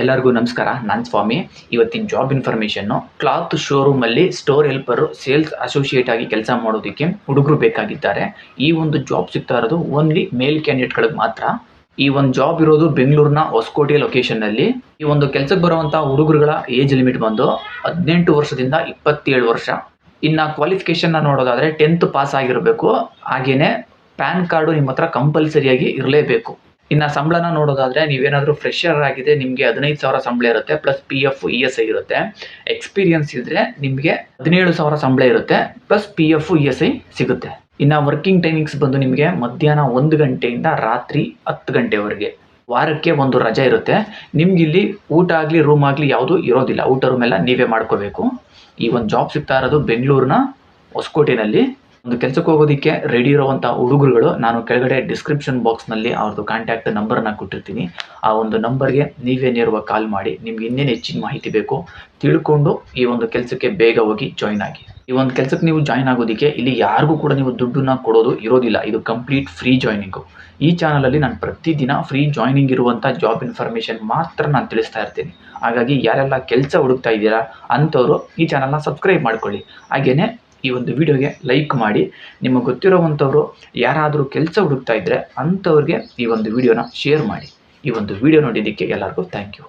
ಎಲ್ಲರಿಗೂ ನಮಸ್ಕಾರ. ನಾನು ಸ್ವಾಮಿ. ಇವತ್ತಿನ ಜಾಬ್ ಇನ್ಫಾರ್ಮೇಷನ್ನು, ಕ್ಲಾತ್ ಶೋರೂಮಲ್ಲಿ ಸ್ಟೋರ್ ಹೆಲ್ಪರು ಸೇಲ್ಸ್ ಅಸೋಸಿಯೇಟ್ ಆಗಿ ಕೆಲಸ ಮಾಡೋದಕ್ಕೆ ಹುಡುಗರು ಬೇಕಾಗಿದ್ದಾರೆ. ಈ ಒಂದು ಜಾಬ್ ಸಿಗ್ತಾ ಇರೋದು ಓನ್ಲಿ ಮೇಲ್ ಕ್ಯಾಂಡಿಡೇಟ್ಗಳಿಗೆ ಮಾತ್ರ. ಈ ಒಂದು ಜಾಬ್ ಇರೋದು ಬೆಂಗಳೂರಿನ ಹೊಸಕೋಟೆ ಲೊಕೇಶನ್ನಲ್ಲಿ. ಈ ಒಂದು ಕೆಲಸಕ್ಕೆ ಬರುವಂಥ ಹುಡುಗರುಗಳ ಏಜ್ ಲಿಮಿಟ್ ಬಂದು 18 ವರ್ಷದಿಂದ 27 ವರ್ಷ. ಇನ್ನು ಕ್ವಾಲಿಫಿಕೇಷನ್ನ ನೋಡೋದಾದರೆ 10th ಪಾಸ್ ಆಗಿರಬೇಕು. ಹಾಗೆಯೇ ಪ್ಯಾನ್ ಕಾರ್ಡು ನಿಮ್ಮ ಹತ್ರ ಕಂಪಲ್ಸರಿಯಾಗಿ ಇರಲೇಬೇಕು. ಇನ್ನು ಸಂಬಳನ ನೋಡೋದಾದರೆ ನೀವೇನಾದರೂ ಫ್ರೆಷರ್ ಆಗಿದೆ ನಿಮಗೆ 15,000 ಸಂಬಳ ಇರುತ್ತೆ, ಪ್ಲಸ್ PF ESI ಇರುತ್ತೆ. ಎಕ್ಸ್ಪೀರಿಯನ್ಸ್ ಇದ್ದರೆ ನಿಮಗೆ 17,000 ಸಂಬಳ ಇರುತ್ತೆ, ಪ್ಲಸ್ PF ESI ಸಿಗುತ್ತೆ. ಇನ್ನು ವರ್ಕಿಂಗ್ ಟೈಮಿಂಗ್ಸ್ ಬಂದು ನಿಮಗೆ ಮಧ್ಯಾಹ್ನ 1 ಗಂಟೆಯಿಂದ ರಾತ್ರಿ 10 ಗಂಟೆವರೆಗೆ. ವಾರಕ್ಕೆ ಒಂದು ರಜೆ ಇರುತ್ತೆ. ನಿಮ್ಗಿಲ್ಲಿ ಊಟ ಆಗಲಿ ರೂಮ್ ಆಗಲಿ ಯಾವುದೂ ಇರೋದಿಲ್ಲ. ಊಟ ರೂಮ್ ಎಲ್ಲ ನೀವೇ ಮಾಡ್ಕೋಬೇಕು. ಈ ಒಂದು ಜಾಬ್ ಸಿಗ್ತಾ ಇರೋದು ಬೆಂಗಳೂರಿನ ಹೊಸಕೋಟೆನಲ್ಲಿ. ಒಂದು ಕೆಲಸಕ್ಕೆ ಹೋಗೋದಕ್ಕೆ ರೆಡಿ ಇರುವಂಥ ಹುಡುಗರುಗಳು ನಾನು ಕೆಳಗಡೆ ಡಿಸ್ಕ್ರಿಪ್ಷನ್ ಬಾಕ್ಸ್ನಲ್ಲಿ ಅವ್ರದ್ದು ಕಾಂಟ್ಯಾಕ್ಟ್ ನಂಬರನ್ನು ಕೊಟ್ಟಿರ್ತೀನಿ. ಆ ಒಂದು ನಂಬರ್ಗೆ ನೀವೇ ನೇರವಾಗಿ ಕಾಲ್ ಮಾಡಿ ನಿಮ್ಗೆ ಇನ್ನೇನು ಹೆಚ್ಚಿನ ಮಾಹಿತಿ ಬೇಕು ತಿಳ್ಕೊಂಡು ಈ ಒಂದು ಕೆಲಸಕ್ಕೆ ಬೇಗ ಹೋಗಿ ಜಾಯ್ನ್ ಆಗಿ. ಈ ಒಂದು ಕೆಲಸಕ್ಕೆ ನೀವು ಜಾಯ್ನ್ ಆಗೋದಕ್ಕೆ ಇಲ್ಲಿ ಯಾರಿಗೂ ಕೂಡ ನೀವು ದುಡ್ಡನ್ನ ಕೊಡೋದು ಇರೋದಿಲ್ಲ. ಇದು ಕಂಪ್ಲೀಟ್ ಫ್ರೀ ಜಾಯ್ನಿಂಗು. ಈ ಚಾನಲಲ್ಲಿ ನಾನು ಪ್ರತಿದಿನ ಫ್ರೀ ಜಾಯ್ನಿಂಗ್ ಇರುವಂಥ ಜಾಬ್ ಇನ್ಫಾರ್ಮೇಷನ್ ಮಾತ್ರ ನಾನು ತಿಳಿಸ್ತಾ ಇರ್ತೀನಿ. ಹಾಗಾಗಿ ಯಾರೆಲ್ಲ ಕೆಲಸ ಹುಡುಕ್ತಾ ಇದ್ದೀರಾ ಅಂಥವರು ಈ ಚಾನಲ್ನ ಸಬ್ಸ್ಕ್ರೈಬ್ ಮಾಡ್ಕೊಳ್ಳಿ. ಹಾಗೆಯೇ ಈ ಒಂದು ವಿಡಿಯೋಗೆ ಲೈಕ್ ಮಾಡಿ. ನಿಮಗೆ ಗೊತ್ತಿರೋವಂಥವ್ರು ಯಾರಾದರೂ ಕೆಲಸ ಹುಡುಕ್ತಾ ಇದ್ದರೆ ಅಂಥವ್ರಿಗೆ ಈ ಒಂದು ವಿಡಿಯೋನ ಶೇರ್ ಮಾಡಿ. ಈ ಒಂದು ವಿಡಿಯೋ ನೋಡಿದ್ದಕ್ಕೆ ಎಲ್ಲರಿಗೂ ಥ್ಯಾಂಕ್ ಯು.